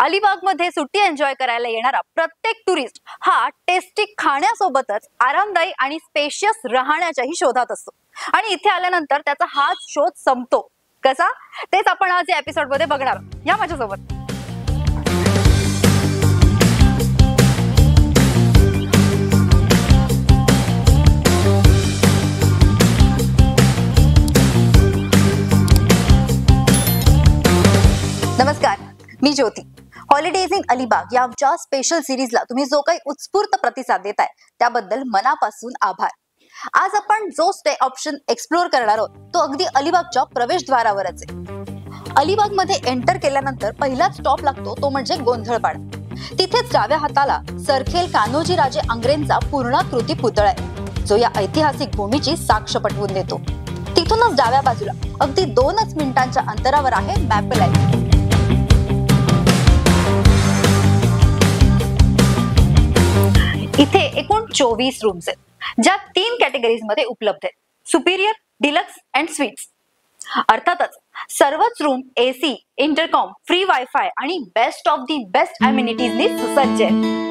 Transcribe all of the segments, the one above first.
अलिबाग मध्ये सुट्टी एन्जॉय करायला येणारा प्रत्येक टुरिस्ट हा टेस्टी खाण्यासोबतच आरामदायी आणि स्पेशियस राहण्याच्याही शोधात असतो आणि इथे आल्यानंतर त्याचा हाच शोध संपतो कसा तेच आपण आज या एपिसोड मध्ये बघणार आहोत। या माझ्यासोबत नमस्कार, मी ज्योती। हॉलिडेज इन अलिबाग या आमच्या स्पेशल सिरीजला तुम्ही जो काही उत्स्फूर्त प्रतिसाद देताय त्याबद्दल मनापासून आभार। आज आपण जो स्टे ऑप्शन एक्सप्लोर करणार आहोत तो अगदी अलिबागच्या प्रवेशद्वारावरच आहे। अलिबाग मध्ये एंटर केल्यानंतर पहिला स्टॉप लागतो तो म्हणजे गोंधळपाडा। तिथेच डाव्या हाताला सरखेल कान्होजी राजे आंग्रेंचा पूर्णाकृती पुतळा आहे जो या ऐतिहासिक भूमीची साक्ष पटवून देतो। तिथूनच डाव्या बाजूला अगदी 2 मिनिटांच्या अंतरावर आहे मॅपल आयव्ही। इथे एकूण 24 रूम्स आहेत ज्या 3 कॅटेगरीज मध्ये उपलब्ध आहेत, सुपिरियर, डिलक्स अँड स्वीट्स। अर्थातच सर्वच room AC, intercom, free wifi आणि बेस्ट ऑफ दी बेस्ट अम्युनिटीजनी सुसज्ज आहेत।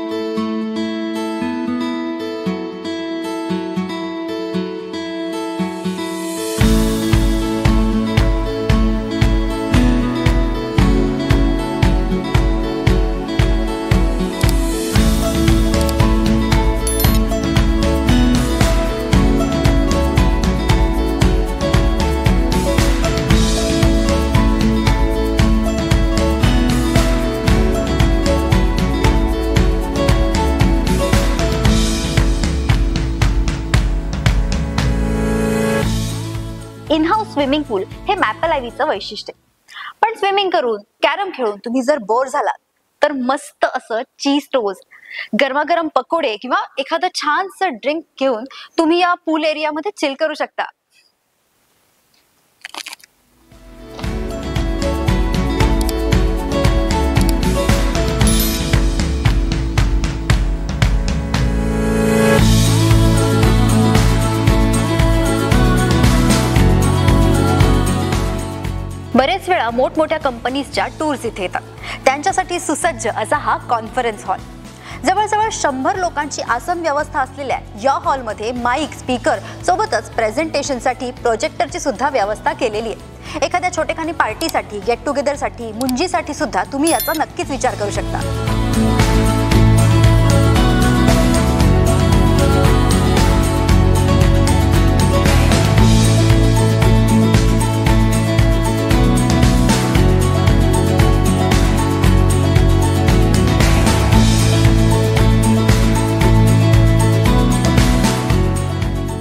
इन हाऊस स्विमिंग पूल हे मॅपल आयव्हीचं वैशिष्ट्य आहे। पण स्विमिंग करून, कॅरम खेळून तुम्ही जर बोर झालात तर मस्त असं चीज टोस्ट, गरमागरम पकोडे किंवा एखादं छानसं ड्रिंक घेऊन तुम्ही या पूल एरियामध्ये चिल करू शकता। बरेच वेळा मोठमोठ्या कंपनीजच्या टूर्स इथे येतात, त्यांच्यासाठी सुसज्ज असा हा कॉन्फरन्स हॉल। जवळजवळ 100 लोकांची आसन व्यवस्था असलेल्या या हॉलमध्ये माईक, स्पीकर सोबतच प्रेझेंटेशनसाठी प्रोजेक्टरची सुद्धा व्यवस्था केलेली आहे। एखाद्या छोटेखानी पार्टीसाठी, गेट टुगेदरसाठी, मुंजीसाठी सुद्धा तुम्ही याचा नक्कीच विचार करू शकता।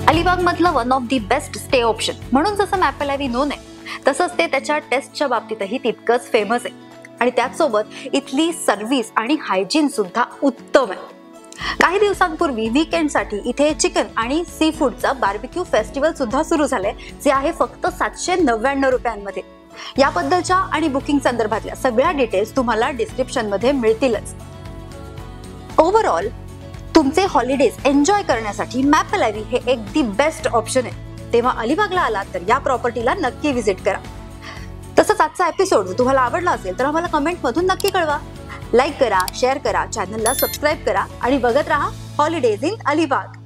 अलिबाग मधलं one of the best stay option म्हणून जसं मॅपल आयव्ही नोन आहे तसंच ते त्याच्या टेस्टच्या बाबतीतही तितकंच फेमस आहे आणि त्याचसोबत इथली सर्व्हिस आणि हायजीन सुद्धा उत्तम आहे। काही दिवसांपूर्वी वीकेंडसाठी इथे चिकन आणि सी फूडचा बार्बिक्यू फेस्टिवल सुद्धा सुरू झालंय जे आहे फक्त 799 रुपयांमध्ये। याबद्दलच्या आणि बुकिंग संदर्भातल्या सगळ्या डिटेल्स तुम्हाला डिस्क्रिप्शन मध्ये मिळतीलच। ओव्हरऑल तुमचे हॉलिडेज एन्जॉय करण्यासाठी मॅपल आयव्ही हे एक दी बेस्ट ऑप्शन आहे। तेव्हा अलिबागला आलात तर या प्रॉपर्टीला नक्की व्हिजिट करा। तसंच आजचा एपिसोड जर तुम्हाला आवडला असेल तर आम्हाला कमेंट मधून नक्की कळवा। लाईक करा, शेअर करा, चॅनलला सबस्क्राईब करा आणि बघत राहा हॉलिडेज इन अलिबाग।